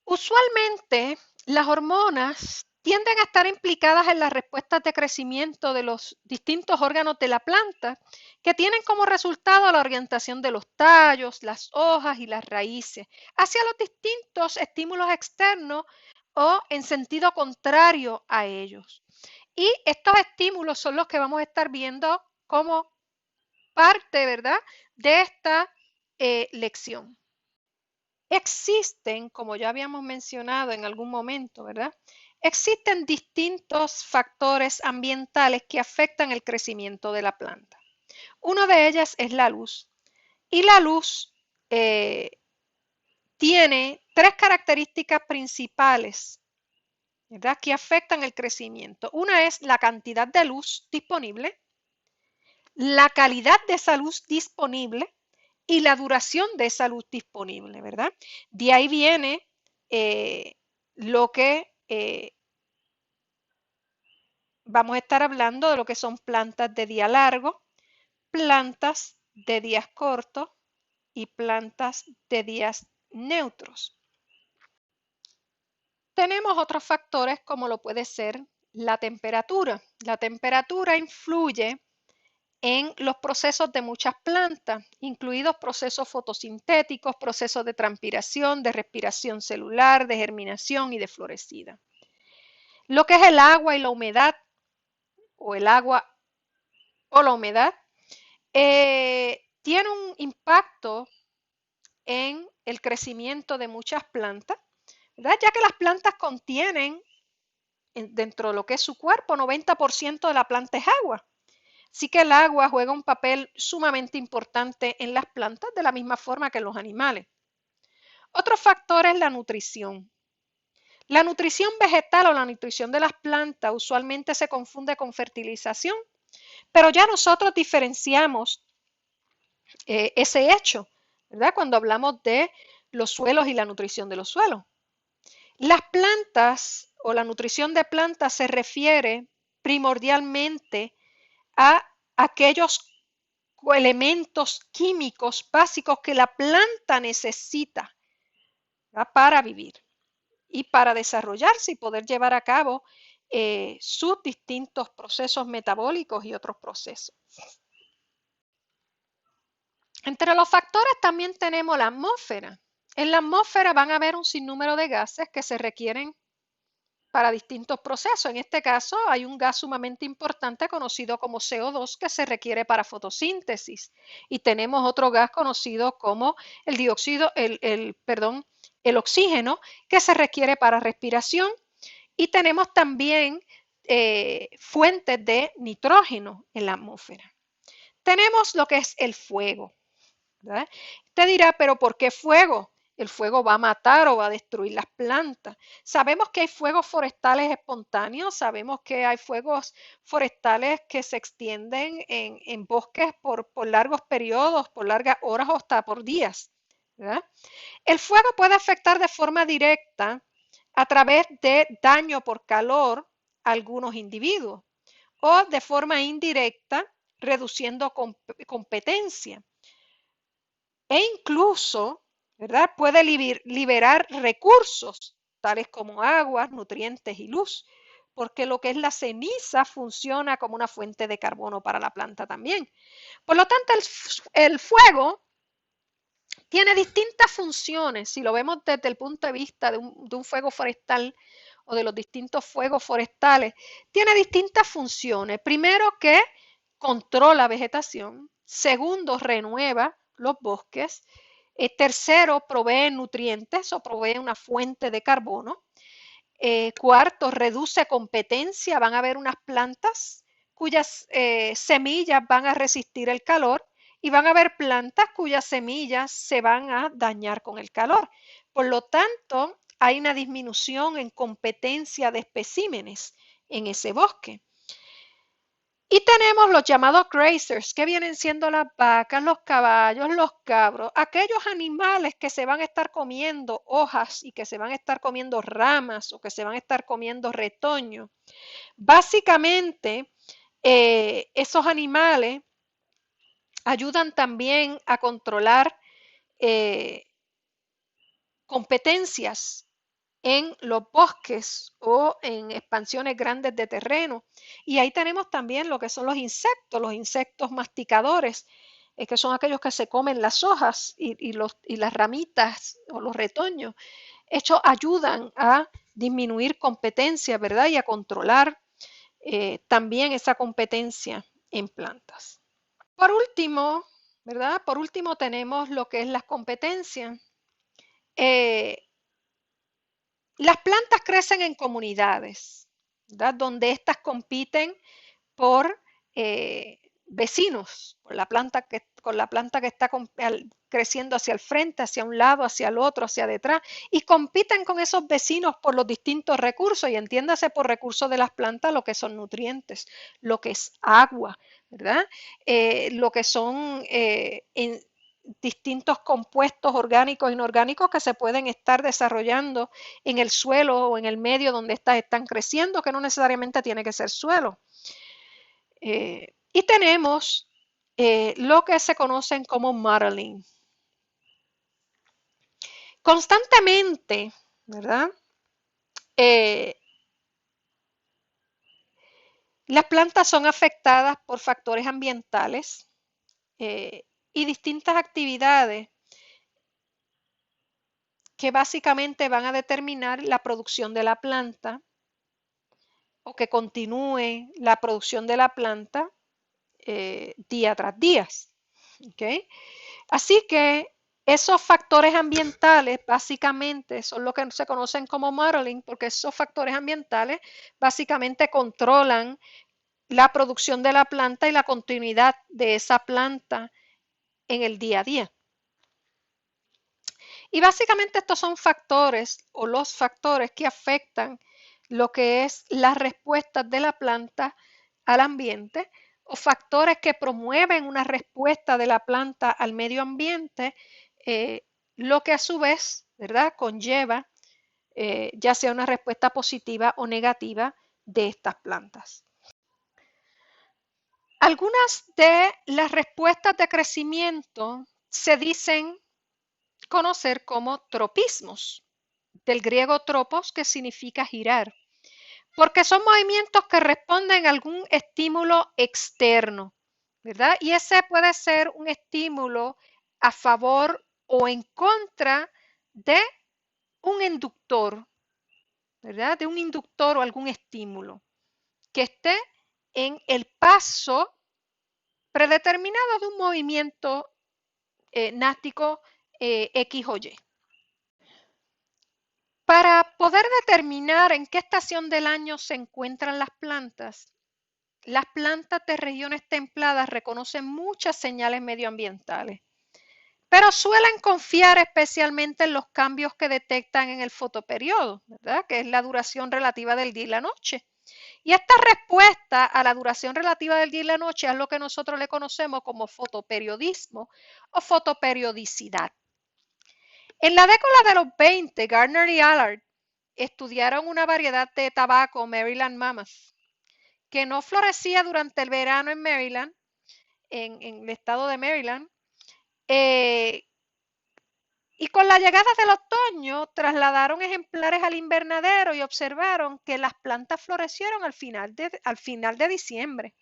Usualmente, las hormonas tienden a estar implicadas en las respuestas de crecimiento de los distintos órganos de la planta, que tienen como resultado la orientación de los tallos, las hojas y las raíces hacia los distintos estímulos externos o en sentido contrario a ellos. Y estos estímulos son los que vamos a estar viendo como parte, ¿verdad?, de esta lección. Existen, como ya habíamos mencionado en algún momento, ¿verdad? Existen distintos factores ambientales que afectan el crecimiento de la planta. Uno de ellas es la luz. Y la luz tiene tres características principales, ¿verdad?, que afectan el crecimiento. Una es la cantidad de luz disponible, la calidad de esa luz disponible y la duración de esa luz disponible, ¿verdad? De ahí viene lo que vamos a estar hablando de lo que son plantas de día largo, plantas de días cortos y plantas de días neutros. Tenemos otros factores como lo puede ser la temperatura. La temperatura influye en los procesos de muchas plantas, incluidos procesos fotosintéticos, procesos de transpiración, de respiración celular, de germinación y de florecida. Lo que es el agua y la humedad, o el agua o la humedad, tiene un impacto en el crecimiento de muchas plantas, ¿verdad?, ya que las plantas contienen dentro de lo que es su cuerpo, 90% de la planta es agua. Así que el agua juega un papel sumamente importante en las plantas de la misma forma que en los animales. Otro factor es la nutrición. La nutrición vegetal o la nutrición de las plantas usualmente se confunde con fertilización, pero ya nosotros diferenciamos ese hecho, ¿verdad?, cuando hablamos de los suelos y la nutrición de los suelos. Las plantas o la nutrición de plantas se refiere primordialmente a aquellos elementos químicos básicos que la planta necesita, ¿verdad?, para vivir y para desarrollarse y poder llevar a cabo sus distintos procesos metabólicos y otros procesos. Entre los factores también tenemos la atmósfera. En la atmósfera van a haber un sinnúmero de gases que se requieren para distintos procesos. En este caso hay un gas sumamente importante conocido como CO2 que se requiere para fotosíntesis y tenemos otro gas conocido como el dióxido, el oxígeno que se requiere para respiración y tenemos también fuentes de nitrógeno en la atmósfera. Tenemos lo que es el fuego, ¿verdad? Usted dirá, pero ¿por qué fuego? El fuego va a matar o va a destruir las plantas. Sabemos que hay fuegos forestales espontáneos, sabemos que hay fuegos forestales que se extienden en bosques por largos periodos, por largas horas o hasta por días, ¿verdad? El fuego puede afectar de forma directa a través de daño por calor a algunos individuos o de forma indirecta reduciendo competencia. E incluso, ¿verdad?, puede liberar recursos tales como agua, nutrientes y luz, porque lo que es la ceniza funciona como una fuente de carbono para la planta también. Por lo tanto, el fuego tiene distintas funciones. Si lo vemos desde el punto de vista de un fuego forestal o de los distintos fuegos forestales, tiene distintas funciones. Primero, que controla vegetación. Segundo, renueva los bosques. Tercero, provee nutrientes o provee una fuente de carbono. Cuarto, reduce competencia. Van a haber unas plantas cuyas semillas van a resistir el calor y van a haber plantas cuyas semillas se van a dañar con el calor. Por lo tanto, hay una disminución en competencia de especímenes en ese bosque. Y tenemos los llamados grazers, que vienen siendo las vacas, los caballos, los cabros, aquellos animales que se van a estar comiendo hojas y que se van a estar comiendo ramas o que se van a estar comiendo retoño. Básicamente, esos animales ayudan también a controlar competencias en los bosques o en expansiones grandes de terreno. Y ahí tenemos también lo que son los insectos masticadores, que son aquellos que se comen las hojas y las ramitas o los retoños. Estos ayudan a disminuir competencia, ¿verdad? Y a controlar también esa competencia en plantas. Por último, ¿verdad? Por último tenemos lo que es las competencias. Eh, las plantas crecen en comunidades, ¿verdad? Donde éstas compiten por vecinos, con la planta que está creciendo hacia el frente, hacia un lado, hacia el otro, hacia detrás, y compiten con esos vecinos por los distintos recursos, y entiéndase por recursos de las plantas lo que son nutrientes, lo que es agua, ¿verdad? Lo que son distintos compuestos orgánicos e inorgánicos que se pueden estar desarrollando en el suelo o en el medio donde estas están creciendo, que no necesariamente tiene que ser suelo. Y tenemos lo que se conocen como modeling. Constantemente, ¿verdad? Las plantas son afectadas por factores ambientales y distintas actividades que básicamente van a determinar la producción de la planta o que continúe la producción de la planta día tras día. ¿Okay? Así que esos factores ambientales básicamente son lo que se conocen como modeling, porque esos factores ambientales básicamente controlan la producción de la planta y la continuidad de esa planta en el día a día. Y básicamente estos son factores o los factores que afectan lo que es las respuestas de la planta al ambiente o factores que promueven una respuesta de la planta al medio ambiente, lo que a su vez, ¿verdad?, conlleva ya sea una respuesta positiva o negativa de estas plantas. Algunas de las respuestas de crecimiento se dicen conocer como tropismos, del griego tropos, que significa girar, porque son movimientos que responden a algún estímulo externo, ¿verdad? Y ese puede ser un estímulo a favor o en contra de un inductor, ¿verdad? De un inductor o algún estímulo que esté en el paso predeterminado de un movimiento nástico X o Y. Para poder determinar en qué estación del año se encuentran las plantas de regiones templadas reconocen muchas señales medioambientales, pero suelen confiar especialmente en los cambios que detectan en el fotoperiodo, ¿verdad? Que es la duración relativa del día y la noche. Y esta respuesta a la duración relativa del día y la noche es lo que nosotros le conocemos como fotoperiodismo o fotoperiodicidad. En la década de los 20, Gardner y Allard estudiaron una variedad de tabaco, Maryland Mammoth, que no florecía durante el verano en Maryland, en el estado de Maryland, y con la llegada del otoño trasladaron ejemplares al invernadero y observaron que las plantas florecieron al final de diciembre.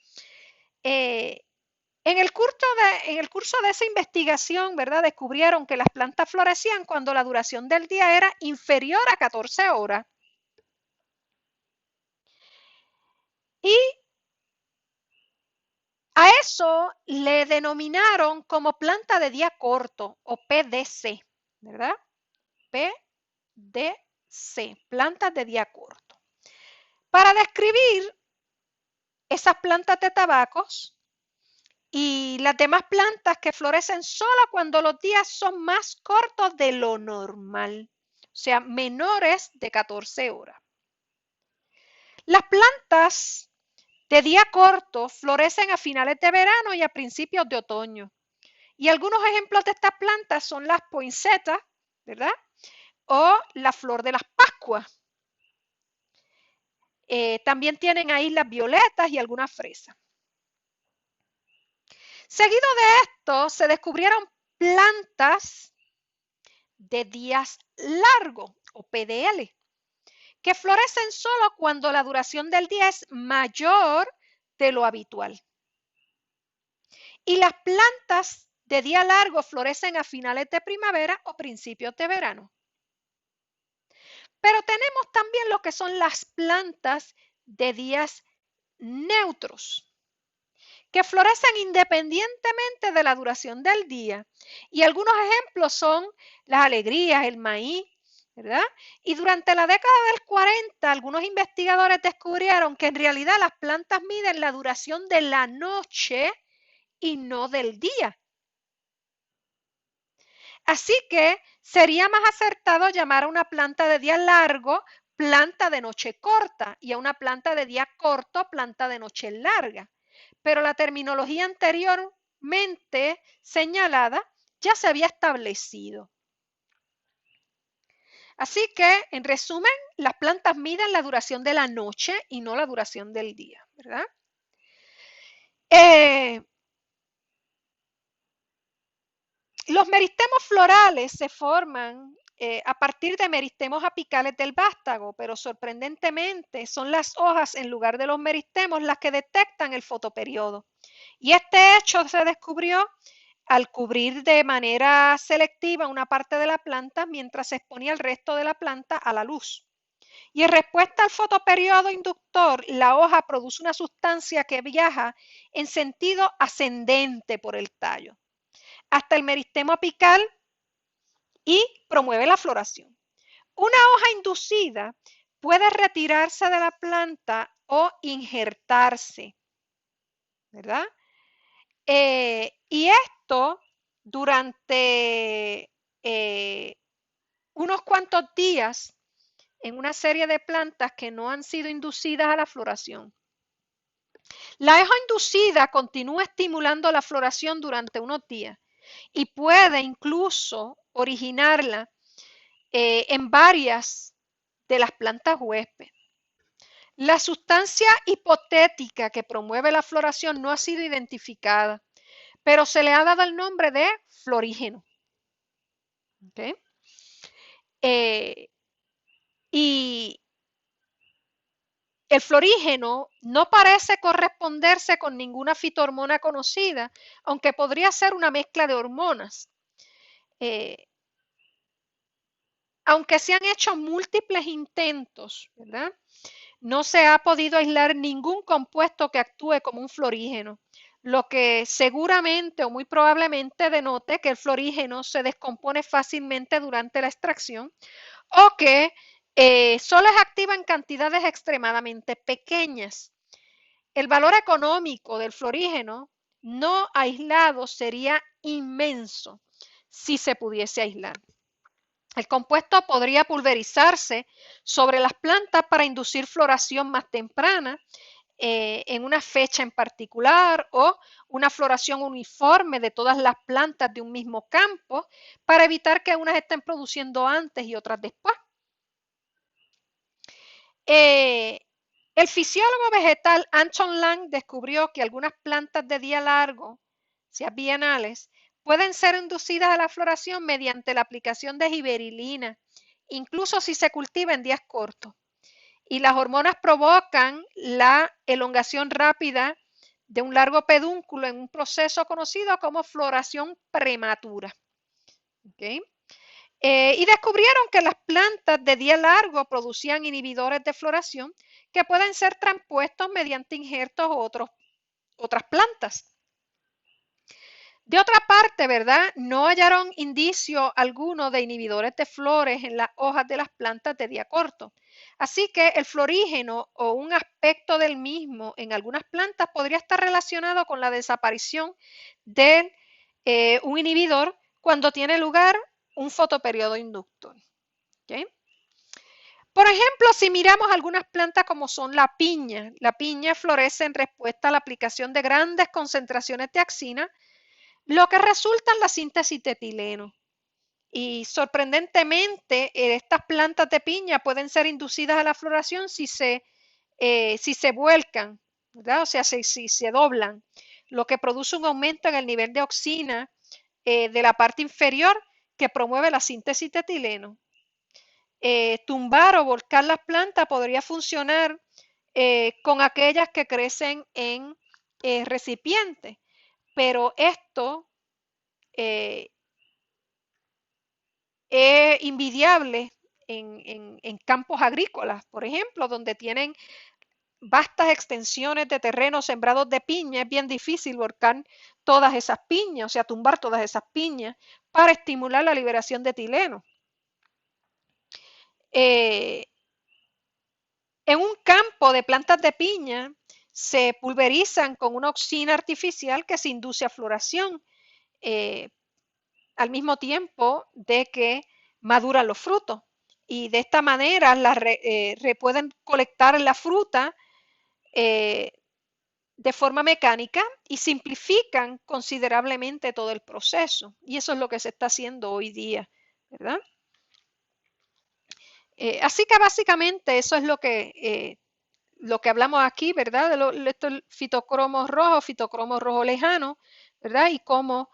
En el curso de esa investigación, ¿verdad? Descubrieron que las plantas florecían cuando la duración del día era inferior a 14 horas. Y a eso le denominaron como planta de día corto o PDC, ¿verdad? PDC, plantas de día corto. Para describir esas plantas de tabacos y las demás plantas que florecen solo cuando los días son más cortos de lo normal, o sea, menores de 14 horas. Las plantas de día corto florecen a finales de verano y a principios de otoño. Y algunos ejemplos de estas plantas son las poinsettias, ¿verdad? O la flor de las Pascuas. También tienen ahí las violetas y algunas fresas. Seguido de esto, se descubrieron plantas de días largos o PDL. que florecen solo cuando la duración del día es mayor de lo habitual. Y las plantas de día largo florecen a finales de primavera o principios de verano. Pero tenemos también lo que son las plantas de días neutros, que florecen independientemente de la duración del día. Y algunos ejemplos son las alegrías, el maíz, ¿verdad? Y durante la década del 40, algunos investigadores descubrieron que en realidad las plantas miden la duración de la noche y no del día. Así que sería más acertado llamar a una planta de día largo planta de noche corta y a una planta de día corto planta de noche larga. Pero la terminología anteriormente señalada ya se había establecido. Así que, en resumen, las plantas miden la duración de la noche y no la duración del día, ¿verdad? Los meristemos florales se forman a partir de meristemos apicales del vástago, pero sorprendentemente son las hojas en lugar de los meristemos las que detectan el fotoperiodo. Y este hecho se descubrió al cubrir de manera selectiva una parte de la planta mientras se exponía el resto de la planta a la luz. Y en respuesta al fotoperiodo inductor, la hoja produce una sustancia que viaja en sentido ascendente por el tallo hasta el meristemo apical y promueve la floración. Una hoja inducida puede retirarse de la planta o injertarse, ¿verdad? Y esto durante unos cuantos días en una serie de plantas que no han sido inducidas a la floración. La hoja inducida continúa estimulando la floración durante unos días y puede incluso originarla en varias de las plantas huésped. La sustancia hipotética que promueve la floración no ha sido identificada, pero se le ha dado el nombre de florígeno. ¿Okay? Y el florígeno no parece corresponderse con ninguna fitohormona conocida, aunque podría ser una mezcla de hormonas. Aunque se han hecho múltiples intentos, ¿verdad? No se ha podido aislar ningún compuesto que actúe como un florígeno, lo que seguramente o muy probablemente denote que el florígeno se descompone fácilmente durante la extracción o que solo es activa en cantidades extremadamente pequeñas. El valor económico del florígeno no aislado sería inmenso si se pudiese aislar. El compuesto podría pulverizarse sobre las plantas para inducir floración más temprana en una fecha en particular o una floración uniforme de todas las plantas de un mismo campo para evitar que unas estén produciendo antes y otras después. El fisiólogo vegetal Anton Lang descubrió que algunas plantas de día largo, sea bienales, pueden ser inducidas a la floración mediante la aplicación de giberilina, incluso si se cultiva en días cortos. Y las hormonas provocan la elongación rápida de un largo pedúnculo en un proceso conocido como floración prematura. ¿Okay? Y descubrieron que las plantas de día largo producían inhibidores de floración que pueden ser transpuestos mediante injertos u otras plantas. De otra parte, ¿verdad? No hallaron indicio alguno de inhibidores de flores en las hojas de las plantas de día corto. Así que el florígeno o un aspecto del mismo en algunas plantas podría estar relacionado con la desaparición de un inhibidor cuando tiene lugar un fotoperiodo inductor. ¿Okay? Por ejemplo, si miramos algunas plantas como son la piña florece en respuesta a la aplicación de grandes concentraciones de axina, lo que resulta en la síntesis de etileno. Y sorprendentemente, estas plantas de piña pueden ser inducidas a la floración si se vuelcan, ¿verdad? O sea, si se doblan, lo que produce un aumento en el nivel de oxina de la parte inferior que promueve la síntesis de etileno. tumbar o volcar las plantas podría funcionar con aquellas que crecen en recipientes, pero esto es invidiable en campos agrícolas, por ejemplo, donde tienen vastas extensiones de terreno sembrados de piña. Es bien difícil volcar todas esas piñas, o sea, tumbar todas esas piñas para estimular la liberación de etileno. En un campo de plantas de piña se pulverizan con una auxina artificial que se induce a floración al mismo tiempo de que maduran los frutos. Y de esta manera pueden colectar la fruta de forma mecánica y simplifican considerablemente todo el proceso. Y eso es lo que se está haciendo hoy día, ¿verdad? Así que básicamente eso es lo que hablamos aquí, ¿verdad? De estos fitocromos rojo lejano, ¿verdad? Y cómo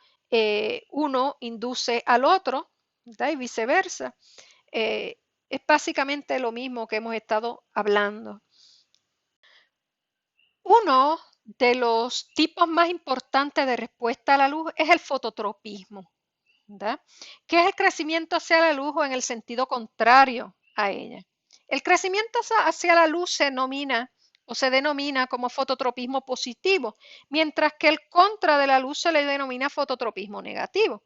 uno induce al otro, ¿verdad? Y viceversa. Es básicamente lo mismo que hemos estado hablando. Uno de los tipos más importantes de respuesta a la luz es el fototropismo, ¿verdad? Que es el crecimiento hacia la luz o en el sentido contrario a ella. El crecimiento hacia la luz se denomina como fototropismo positivo, mientras que el contra de la luz se le denomina fototropismo negativo.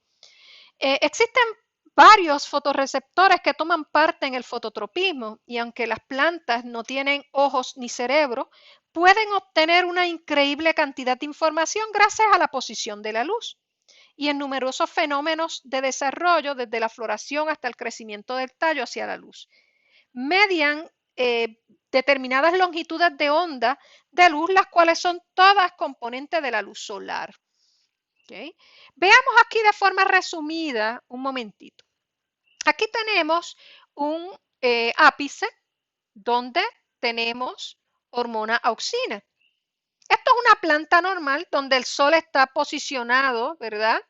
Existen varios fotorreceptores que toman parte en el fototropismo y aunque las plantas no tienen ojos ni cerebro, pueden obtener una increíble cantidad de información gracias a la posición de la luz y en numerosos fenómenos de desarrollo, desde la floración hasta el crecimiento del tallo hacia la luz. Median determinadas longitudes de onda de luz, las cuales son todas componentes de la luz solar. ¿Okay? Veamos aquí de forma resumida un momentito. Aquí tenemos un ápice donde tenemos hormona auxina. Esto es una planta normal donde el sol está posicionado, ¿verdad?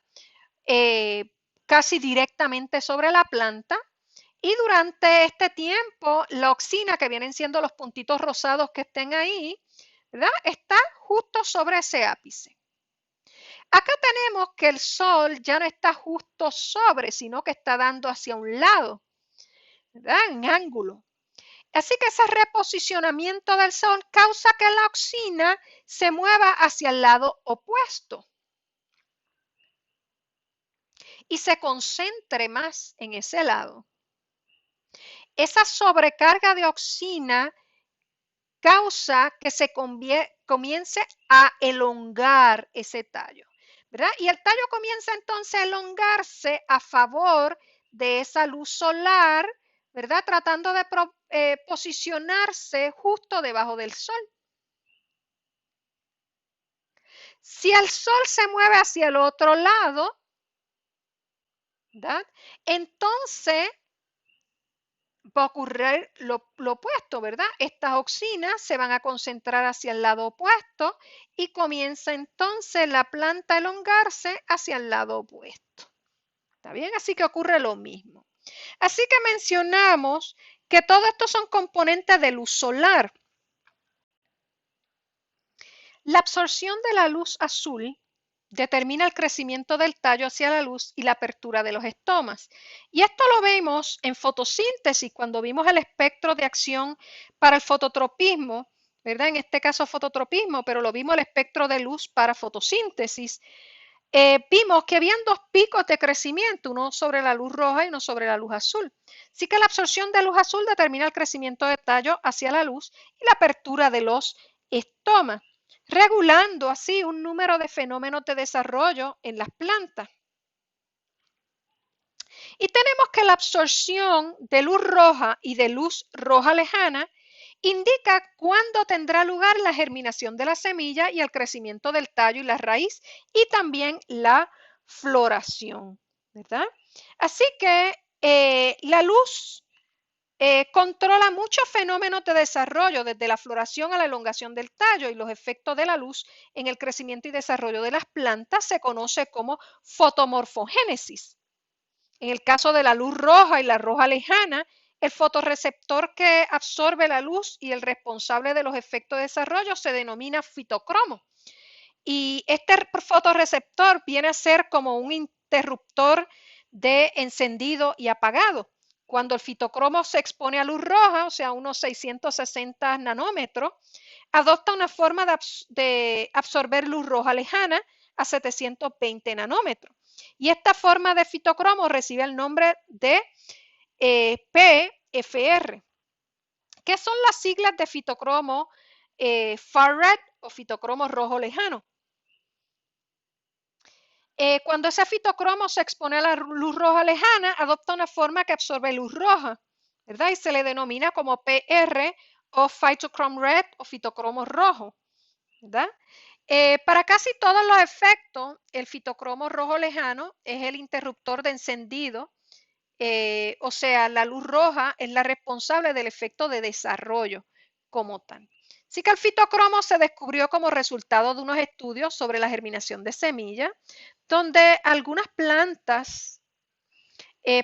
Casi directamente sobre la planta y durante este tiempo la auxina, que vienen siendo los puntitos rosados que estén ahí, ¿verdad? Está justo sobre ese ápice. Acá tenemos que el sol ya no está justo sobre, sino que está dando hacia un lado, ¿verdad? En ángulo. Así que ese reposicionamiento del sol causa que la auxina se mueva hacia el lado opuesto y se concentre más en ese lado. Esa sobrecarga de auxina causa que se comience a elongar ese tallo, ¿verdad? Y el tallo comienza entonces a elongarse a favor de esa luz solar, ¿verdad? Tratando de posicionarse justo debajo del sol. Si el sol se mueve hacia el otro lado, ¿verdad? Entonces va a ocurrir lo opuesto, ¿verdad? Estas auxinas se van a concentrar hacia el lado opuesto y comienza entonces la planta a elongarse hacia el lado opuesto. ¿Está bien? Así que ocurre lo mismo. Así que mencionamos que todo esto son componentes de luz solar. La absorción de la luz azul determina el crecimiento del tallo hacia la luz y la apertura de los estomas. Y esto lo vemos en fotosíntesis, cuando vimos el espectro de acción para el fototropismo, ¿verdad? En este caso fototropismo, pero lo vimos el espectro de luz para fotosíntesis. Vimos que habían dos picos de crecimiento, uno sobre la luz roja y uno sobre la luz azul. Así que la absorción de luz azul determina el crecimiento del tallo hacia la luz y la apertura de los estomas, regulando así un número de fenómenos de desarrollo en las plantas. Y tenemos que la absorción de luz roja y de luz roja lejana indica cuándo tendrá lugar la germinación de la semilla y el crecimiento del tallo y la raíz y también la floración, ¿verdad? Así que la luz controla muchos fenómenos de desarrollo, desde la floración a la elongación del tallo, y los efectos de la luz en el crecimiento y desarrollo de las plantas se conoce como fotomorfogénesis. En el caso de la luz roja y la roja lejana, El fotorreceptor que absorbe la luz y el responsable de los efectos de desarrollo se denomina fitocromo. Y este fotorreceptor viene a ser como un interruptor de encendido y apagado. Cuando el fitocromo se expone a luz roja, o sea, unos 660 nanómetros, adopta una forma de absorber luz roja lejana a 720 nanómetros. Y esta forma de fitocromo recibe el nombre de PFR. ¿Qué son las siglas de fitocromo far red o fitocromo rojo lejano? Cuando ese fitocromo se expone a la luz roja lejana, adopta una forma que absorbe luz roja, ¿verdad? Y se le denomina como PR o phytochrome red o fitocromo rojo, ¿verdad? Para casi todos los efectos, el fitocromo rojo lejano es el interruptor de encendido, o sea, la luz roja es la responsable del efecto de desarrollo como tal. Así que el fitocromo se descubrió como resultado de unos estudios sobre la germinación de semillas, donde algunas plantas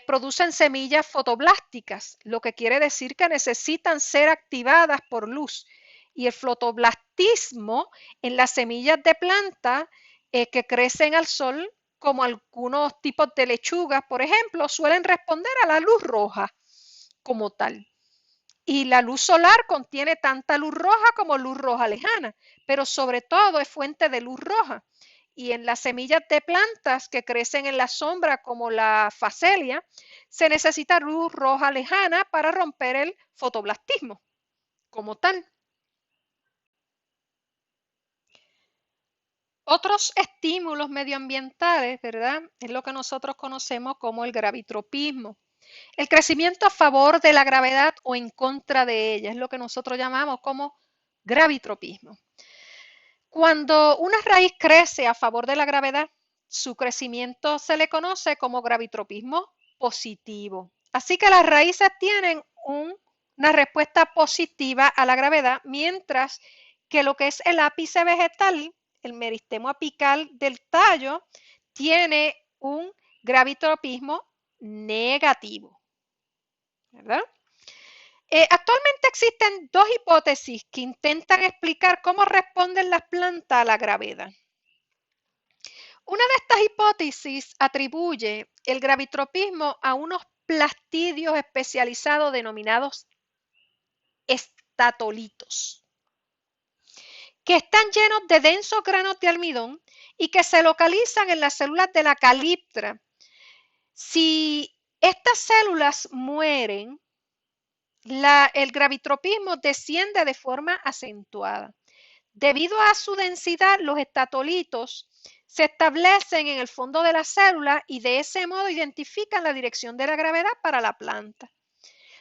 producen semillas fotoblásticas, lo que quiere decir que necesitan ser activadas por luz. Y el fotoblastismo en las semillas de plantas que crecen al sol, como algunos tipos de lechugas, por ejemplo, suelen responder a la luz roja como tal. Y la luz solar contiene tanta luz roja como luz roja lejana, pero sobre todo es fuente de luz roja. Y en las semillas de plantas que crecen en la sombra, como la facelia, se necesita luz roja lejana para romper el fotoblastismo como tal. Otros estímulos medioambientales, ¿verdad? Es lo que nosotros conocemos como el gravitropismo. El crecimiento a favor de la gravedad o en contra de ella es lo que nosotros llamamos como gravitropismo. Cuando una raíz crece a favor de la gravedad, su crecimiento se le conoce como gravitropismo positivo. Así que las raíces tienen una respuesta positiva a la gravedad, mientras que lo que es el ápice vegetal, el meristemo apical del tallo, tiene un gravitropismo negativo, ¿verdad? Actualmente existen dos hipótesis que intentan explicar cómo responden las plantas a la gravedad. Una de estas hipótesis atribuye el gravitropismo a unos plastidios especializados denominados estatolitos, que están llenos de densos granos de almidón y que se localizan en las células de la caliptra. Si estas células mueren, el gravitropismo desciende de forma acentuada. Debido a su densidad, los estatolitos se establecen en el fondo de la célula y de ese modo identifican la dirección de la gravedad para la planta.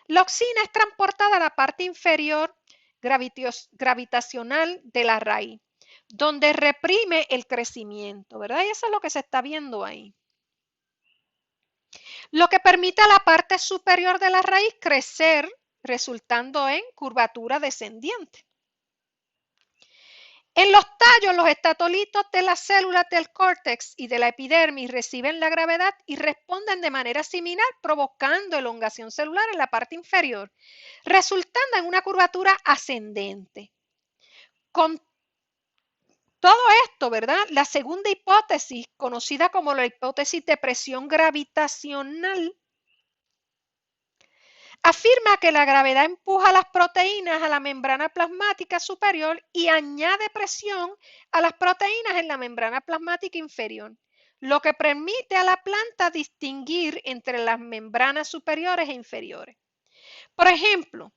La auxina es transportada a la parte inferior gravitacional de la raíz, donde reprime el crecimiento, ¿verdad? Y eso es lo que se está viendo ahí. Lo que permite a la parte superior de la raíz crecer, resultando en curvatura descendiente. En los tallos, los estatolitos de las células del córtex y de la epidermis reciben la gravedad y responden de manera similar, provocando elongación celular en la parte inferior, resultando en una curvatura ascendente. Con todo esto, ¿verdad? La segunda hipótesis, conocida como la hipótesis de presión gravitacional, afirma que la gravedad empuja las proteínas a la membrana plasmática superior y añade presión a las proteínas en la membrana plasmática inferior, lo que permite a la planta distinguir entre las membranas superiores e inferiores. Por ejemplo,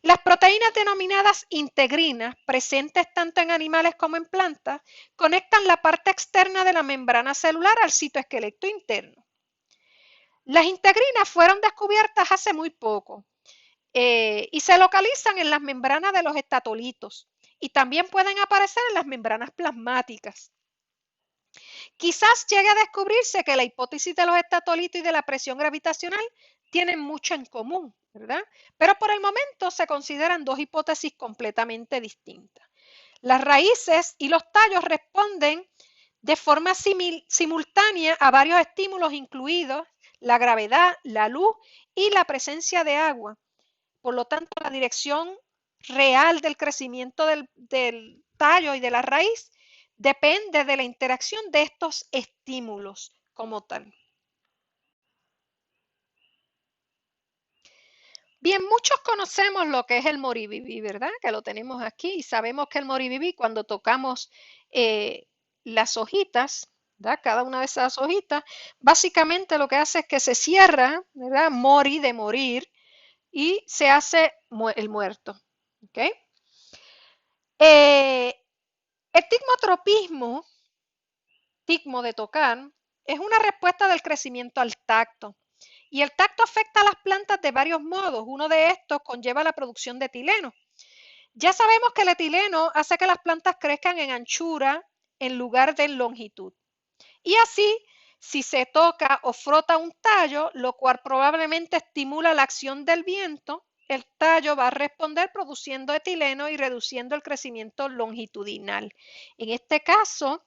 las proteínas denominadas integrinas, presentes tanto en animales como en plantas, conectan la parte externa de la membrana celular al citoesqueleto interno. Las integrinas fueron descubiertas hace muy poco y se localizan en las membranas de los estatolitos y también pueden aparecer en las membranas plasmáticas. Quizás llegue a descubrirse que la hipótesis de los estatolitos y de la presión gravitacional tienen mucho en común, ¿verdad? Pero por el momento se consideran dos hipótesis completamente distintas. Las raíces y los tallos responden de forma simultánea a varios estímulos, incluidos la gravedad, la luz y la presencia de agua. Por lo tanto, la dirección real del crecimiento del tallo y de la raíz depende de la interacción de estos estímulos como tal. Bien, muchos conocemos lo que es el moribibi, ¿verdad? Que lo tenemos aquí y sabemos que el moribibi cuando tocamos las hojitas, ¿verdad? Cada una de esas hojitas, básicamente lo que hace es que se cierra, ¿verdad? Mori de morir y se hace el muerto, ¿ok? El tigmotropismo, tigmo de tocar, es una respuesta del crecimiento al tacto. Y el tacto afecta a las plantas de varios modos. Uno de estos conlleva la producción de etileno. Ya sabemos que el etileno hace que las plantas crezcan en anchura en lugar de en longitud. Y así, si se toca o frota un tallo, lo cual probablemente estimula la acción del viento, el tallo va a responder produciendo etileno y reduciendo el crecimiento longitudinal. En este caso,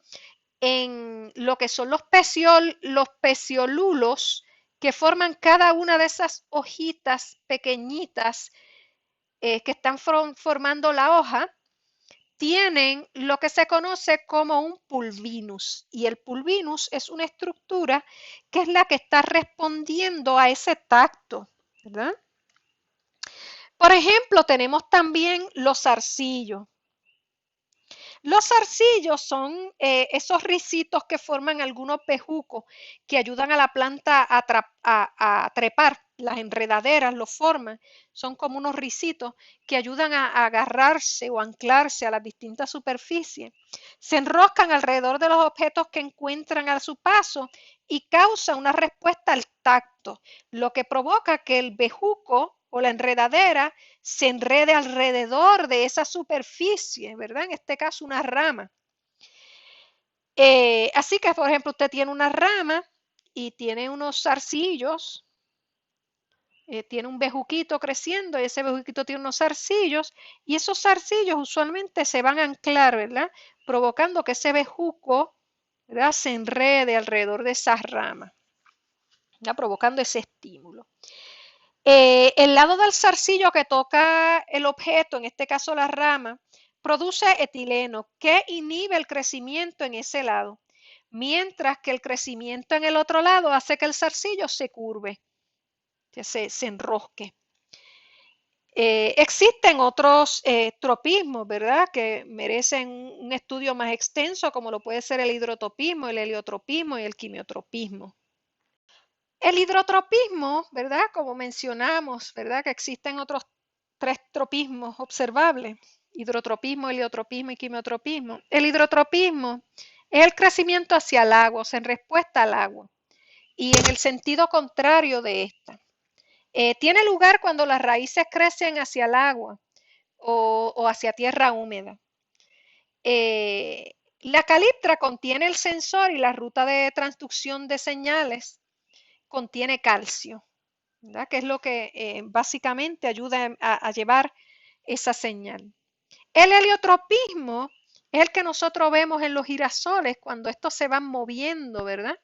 en lo que son los peciolulos que forman cada una de esas hojitas pequeñitas que están formando la hoja, tienen lo que se conoce como un pulvinus. Y el pulvinus es una estructura que es la que está respondiendo a ese tacto, ¿verdad? Por ejemplo, tenemos también los zarcillos. Los zarcillos son esos ricitos que forman algunos bejucos que ayudan a la planta a trepar. Las enredaderas los forman, son como unos ricitos que ayudan a agarrarse o anclarse a las distintas superficies. Se enroscan alrededor de los objetos que encuentran a su paso y causa una respuesta al tacto, lo que provoca que el bejuco o la enredadera se enrede alrededor de esa superficie, ¿verdad? En este caso una rama. Así que, por ejemplo, usted tiene una rama y tiene unos zarcillos, tiene un bejuquito creciendo y ese bejuquito tiene unos zarcillos y esos zarcillos usualmente se van a anclar, ¿verdad? Provocando que ese bejuco, ¿verdad? Se enrede alrededor de esas ramas, ¿verdad? Provocando ese estímulo. El lado del zarcillo que toca el objeto, en este caso la rama, produce etileno que inhibe el crecimiento en ese lado, mientras que el crecimiento en el otro lado hace que el zarcillo se curve, que se enrosque. Existen otros tropismos, ¿verdad?, que merecen un estudio más extenso, como lo puede ser el hidrotropismo, el heliotropismo y el quimiotropismo. El hidrotropismo, ¿verdad? Como mencionamos, ¿verdad? Que existen otros tres tropismos observables: hidrotropismo, heliotropismo y quimiotropismo. El hidrotropismo es el crecimiento hacia el agua, o sea, en respuesta al agua, y en el sentido contrario de esta. Tiene lugar cuando las raíces crecen hacia el agua o hacia tierra húmeda. La caliptra contiene el sensor y la ruta de transducción de señales contiene calcio, ¿verdad? Que es lo que básicamente ayuda a llevar esa señal. El heliotropismo es el que nosotros vemos en los girasoles cuando estos se van moviendo, ¿verdad?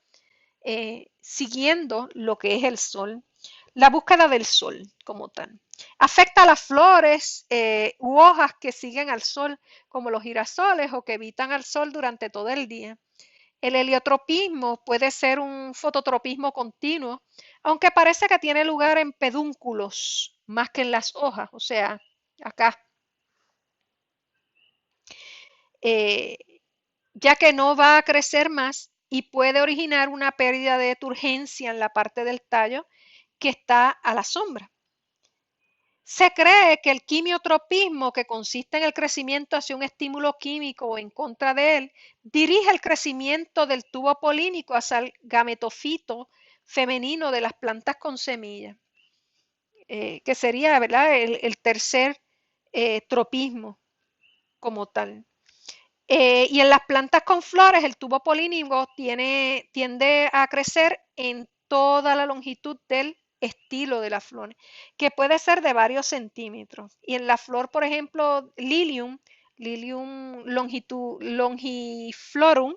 Siguiendo lo que es el sol, la búsqueda del sol como tal. Afecta a las flores u hojas que siguen al sol, como los girasoles, o que evitan al sol durante todo el día. El heliotropismo puede ser un fototropismo continuo, aunque parece que tiene lugar en pedúnculos más que en las hojas, o sea, acá, eh, ya que no va a crecer más y puede originar una pérdida de turgencia en la parte del tallo que está a la sombra. Se cree que el quimiotropismo, que consiste en el crecimiento hacia un estímulo químico o en contra de él, dirige el crecimiento del tubo polínico hacia el gametofito femenino de las plantas con semillas, que sería, ¿verdad?, el tercer tropismo como tal. Y en las plantas con flores, el tubo polínico tiende a crecer en toda la longitud del estilo de la flor, que puede ser de varios centímetros. Y en la flor, por ejemplo, Lilium longiflorum,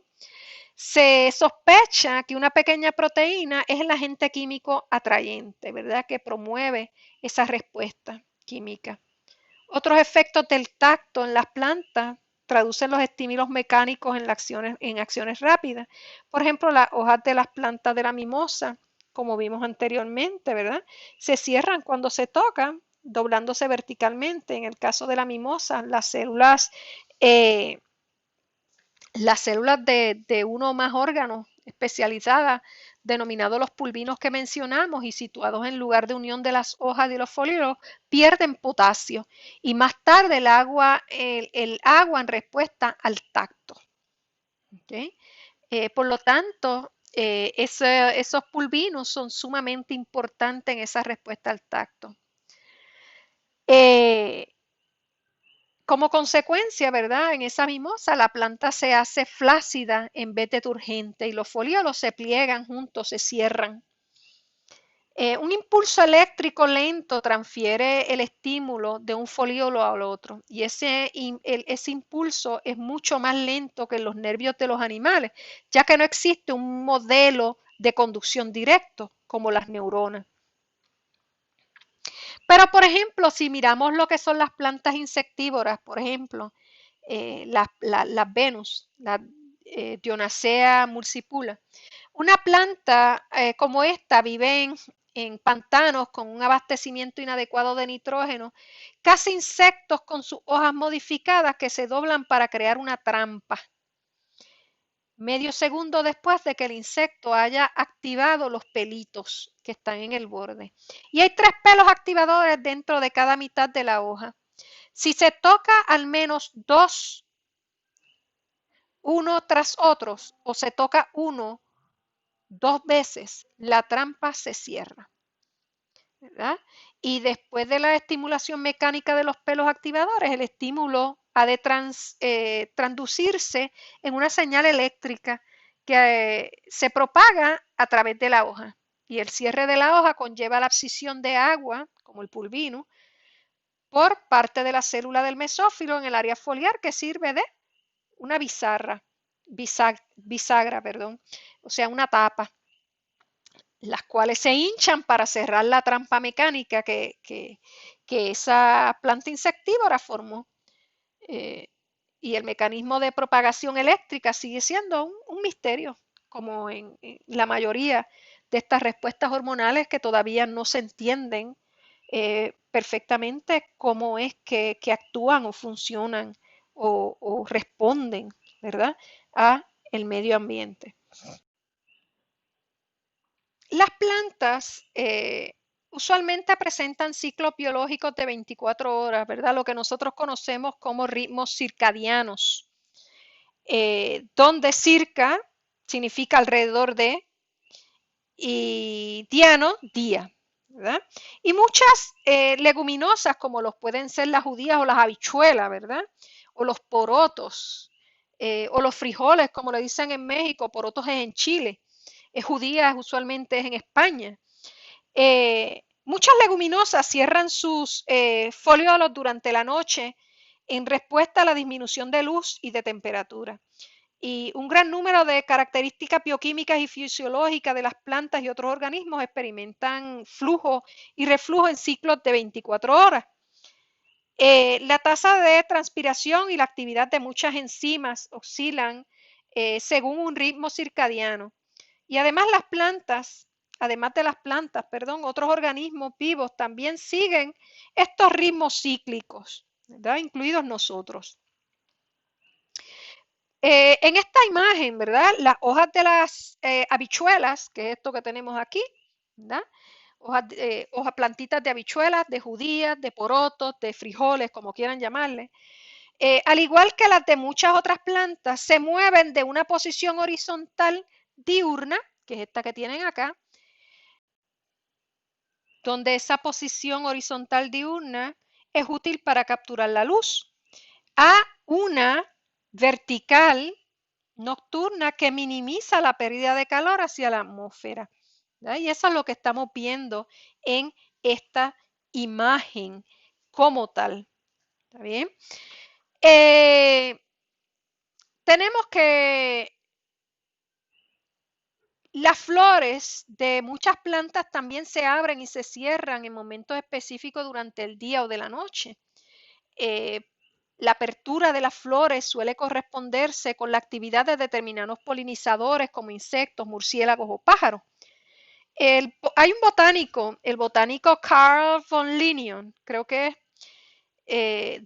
Se sospecha que una pequeña proteína es el agente químico atrayente, ¿verdad? Que promueve esa respuesta química. Otros efectos del tacto en las plantas traducen los estímulos mecánicos en acciones rápidas. Por ejemplo, las hojas de las plantas de la mimosa, como vimos anteriormente, ¿verdad? Se cierran cuando se tocan, doblándose verticalmente. En el caso de la mimosa, eh, las células de uno o más órganos especializadas, denominados los pulvinos que mencionamos y situados en lugar de unión de las hojas y los folíolos, pierden potasio y más tarde el agua en respuesta al tacto. ¿Okay? Por lo tanto, esos pulvinos son sumamente importantes en esa respuesta al tacto. Como consecuencia, ¿verdad? En esa mimosa la planta se hace flácida en vez de turgente y los folíolos se pliegan juntos, se cierran. Un impulso eléctrico lento transfiere el estímulo de un folíolo al otro y ese impulso es mucho más lento que los nervios de los animales, ya que no existe un modelo de conducción directo como las neuronas. Pero, por ejemplo, si miramos lo que son las plantas insectívoras, por ejemplo, las Venus, la Dionacea mulsipula, una planta como esta vive en pantanos con un abastecimiento inadecuado de nitrógeno, caza insectos con sus hojas modificadas que se doblan para crear una trampa. Medio segundo después de que el insecto haya activado los pelitos que están en el borde. Y hay 3 pelos activadores dentro de cada mitad de la hoja. Si se toca al menos 2, uno tras otros, o se toca uno 2 veces, la trampa se cierra. ¿Verdad? Y después de la estimulación mecánica de los pelos activadores, el estímulo ha de transducirse en una señal eléctrica que se propaga a través de la hoja. Y el cierre de la hoja conlleva la abscisión de agua, como el pulvino, por parte de la célula del mesófilo en el área foliar que sirve de una bisagra, perdón, o sea, una tapa, las cuales se hinchan para cerrar la trampa mecánica que esa planta insectívora formó. Y el mecanismo de propagación eléctrica sigue siendo un misterio, como en la mayoría de estas respuestas hormonales que todavía no se entienden perfectamente cómo es que actúan o funcionan o responden, ¿verdad?, a el medio ambiente. Las plantas usualmente presentan ciclos biológicos de 24 horas, ¿verdad? Lo que nosotros conocemos como ritmos circadianos, donde circa significa alrededor de y diano, día, ¿verdad? Y muchas leguminosas, como los pueden ser las judías o las habichuelas, ¿verdad? O los porotos, o los frijoles, como le dicen en México, porotos es en Chile, judías usualmente es en España. Muchas leguminosas cierran sus foliolos durante la noche en respuesta a la disminución de luz y de temperatura. Y un gran número de características bioquímicas y fisiológicas de las plantas y otros organismos experimentan flujo y reflujo en ciclos de 24 horas. La tasa de transpiración y la actividad de muchas enzimas oscilan según un ritmo circadiano. Y además de las plantas, otros organismos vivos también siguen estos ritmos cíclicos, ¿verdad?, incluidos nosotros. En esta imagen, ¿verdad?, las hojas de las habichuelas, que es esto que tenemos aquí, ¿verdad?, plantitas de habichuelas, de judías, de porotos, de frijoles, como quieran llamarle, al igual que las de muchas otras plantas, se mueven de una posición horizontal diurna, que es esta que tienen acá, donde esa posición horizontal diurna es útil para capturar la luz, a una vertical nocturna que minimiza la pérdida de calor hacia la atmósfera. ¿Verdad? Y eso es lo que estamos viendo en esta imagen como tal. ¿Está bien? Tenemos que Las flores de muchas plantas también se abren y se cierran en momentos específicos durante el día o de la noche. La apertura de las flores suele corresponderse con la actividad de determinados polinizadores como insectos, murciélagos o pájaros. Hay un botánico, el botánico Carl von Linné, creo que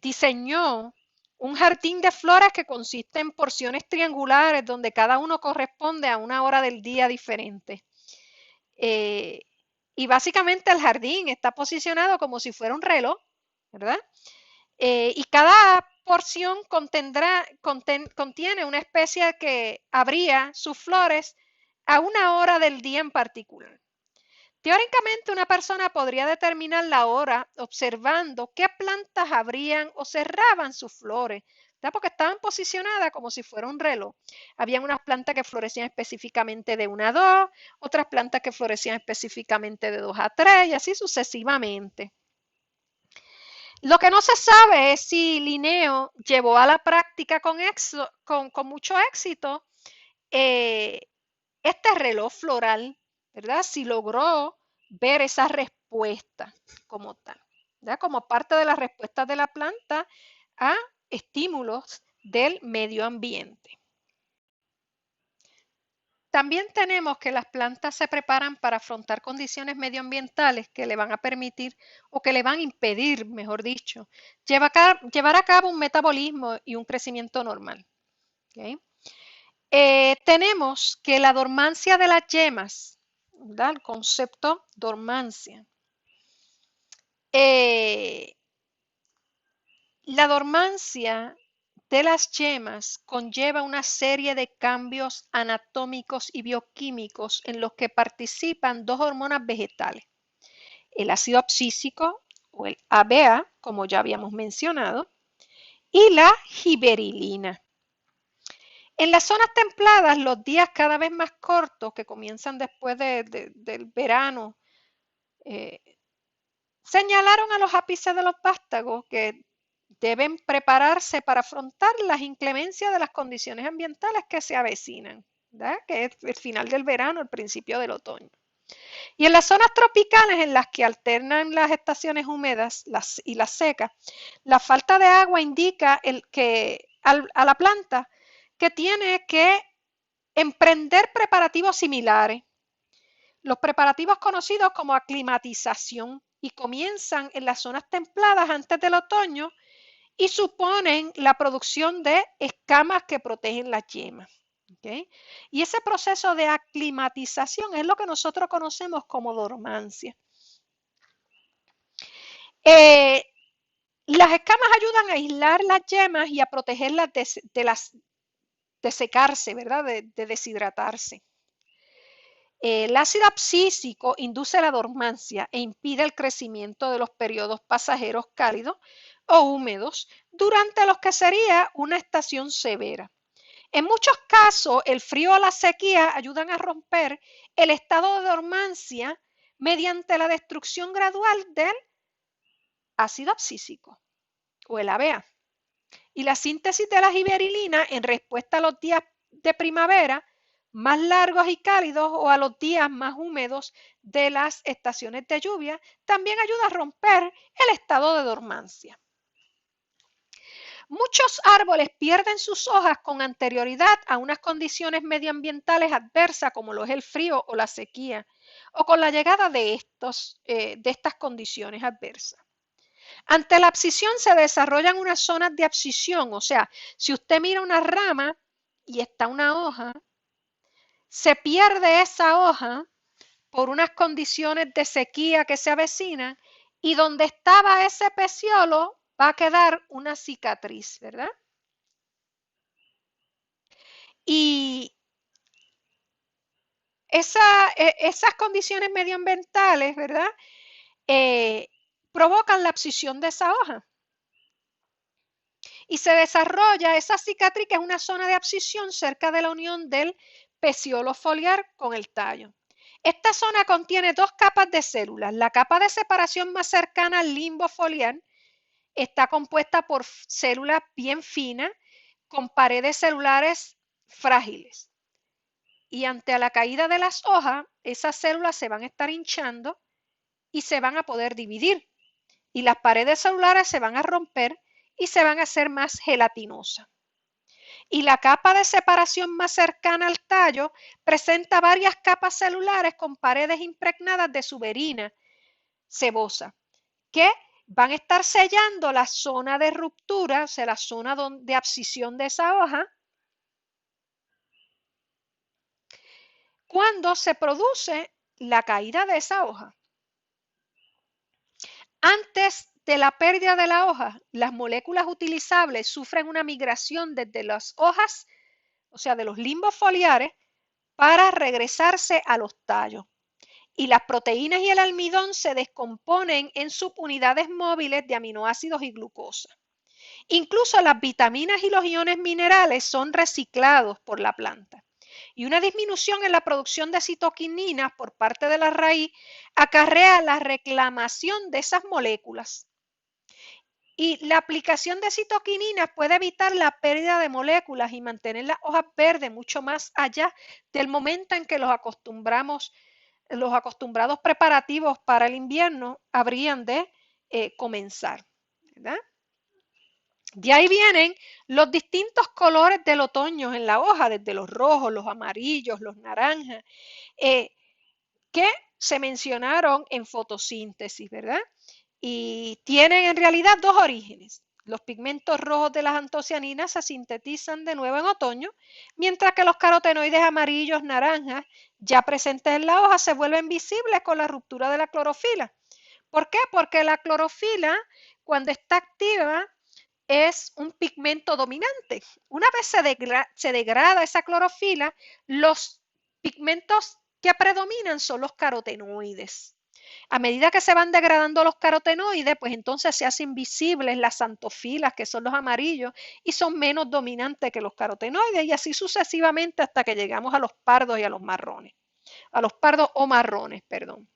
diseñó un jardín de flores que consiste en porciones triangulares donde cada uno corresponde a una hora del día diferente. Y básicamente el jardín está posicionado como si fuera un reloj, ¿verdad? Y cada porción contiene una especie que abría sus flores a una hora del día en particular. Teóricamente, una persona podría determinar la hora observando qué plantas abrían o cerraban sus flores, ¿verdad? Porque estaban posicionadas como si fuera un reloj. Habían unas plantas que florecían específicamente de 1 a 2, otras plantas que florecían específicamente de 2 a 3 y así sucesivamente. Lo que no se sabe es si Linneo llevó a la práctica con mucho éxito este reloj floral, ¿verdad? Si logró ver esa respuesta como tal, ¿verdad? Como parte de las respuestas de la planta a estímulos del medio ambiente. También tenemos que las plantas se preparan para afrontar condiciones medioambientales que le van a permitir o que le van a impedir, mejor dicho, llevar a cabo un metabolismo y un crecimiento normal. ¿Okay? Tenemos que la dormancia de las yemas, ¿verdad? El concepto dormancia. La dormancia de las yemas conlleva una serie de cambios anatómicos y bioquímicos en los que participan dos hormonas vegetales, el ácido abscísico o el ABA, como ya habíamos mencionado, y la giberilina. En las zonas templadas, los días cada vez más cortos, que comienzan después del verano, señalaron a los ápices de los vástagos que deben prepararse para afrontar las inclemencias de las condiciones ambientales que se avecinan, ¿verdad? Que es el final del verano, el principio del otoño. Y en las zonas tropicales en las que alternan las estaciones húmedas y las secas, la falta de agua indica a la planta que tiene que emprender preparativos similares, los preparativos conocidos como aclimatización, y comienzan en las zonas templadas antes del otoño y suponen la producción de escamas que protegen las yemas. ¿Okay? Y ese proceso de aclimatización es lo que nosotros conocemos como dormancia. Las escamas ayudan a aislar las yemas y a protegerlas de secarse, ¿verdad? De deshidratarse. El ácido abscísico induce la dormancia e impide el crecimiento de los periodos pasajeros cálidos o húmedos durante los que sería una estación severa. En muchos casos, el frío o la sequía ayudan a romper el estado de dormancia mediante la destrucción gradual del ácido abscísico o el ABA y la síntesis de la giberilina en respuesta a los días de primavera más largos y cálidos o a los días más húmedos de las estaciones de lluvia, también ayuda a romper el estado de dormancia. Muchos árboles pierden sus hojas con anterioridad a unas condiciones medioambientales adversas como lo es el frío o la sequía, o con la llegada de estas condiciones adversas. Ante la abscisión se desarrollan unas zonas de abscisión, o sea, si usted mira una rama y está una hoja, se pierde esa hoja por unas condiciones de sequía que se avecinan y donde estaba ese peciolo va a quedar una cicatriz, ¿verdad? Y esas condiciones medioambientales, ¿verdad? Provocan la abscisión de esa hoja. Y se desarrolla esa cicatriz, que es una zona de abscisión cerca de la unión del peciolo foliar con el tallo. Esta zona contiene dos capas de células. La capa de separación más cercana al limbo foliar está compuesta por células bien finas con paredes celulares frágiles. y ante la caída de las hojas, esas células se van a estar hinchando y se van a poder dividir. Y las paredes celulares se van a romper y se van a hacer más gelatinosas. Y la capa de separación más cercana al tallo presenta varias capas celulares con paredes impregnadas de suberina sebosa, que van a estar sellando la zona de ruptura, o sea, la zona de abscisión de esa hoja, cuando se produce la caída de esa hoja. Antes de la pérdida de la hoja, las moléculas utilizables sufren una migración desde las hojas, o sea, de los limbos foliares, para regresarse a los tallos. Y las proteínas y el almidón se descomponen en subunidades móviles de aminoácidos y glucosa. Incluso las vitaminas y los iones minerales son reciclados por la planta. Y una disminución en la producción de citoquininas por parte de la raíz acarrea la reclamación de esas moléculas. Y la aplicación de citoquininas puede evitar la pérdida de moléculas y mantener las hojas verdes mucho más allá del momento en que los acostumbrados preparativos para el invierno habrían de comenzar, ¿verdad? De ahí vienen los distintos colores del otoño en la hoja, desde los rojos, los amarillos, los naranjas, que se mencionaron en fotosíntesis, ¿verdad? Y tienen en realidad dos orígenes. Los pigmentos rojos de las antocianinas se sintetizan de nuevo en otoño, mientras que los carotenoides amarillos, naranjas, ya presentes en la hoja, se vuelven visibles con la ruptura de la clorofila. ¿Por qué? Porque la clorofila, cuando está activa, es un pigmento dominante. Una vez se degrada esa clorofila, los pigmentos que predominan son los carotenoides. A medida que se van degradando los carotenoides, pues entonces se hacen visibles las xantofilas, que son los amarillos, y son menos dominantes que los carotenoides, y así sucesivamente hasta que llegamos a los pardos y a los marrones. A los pardos o marrones, perdón.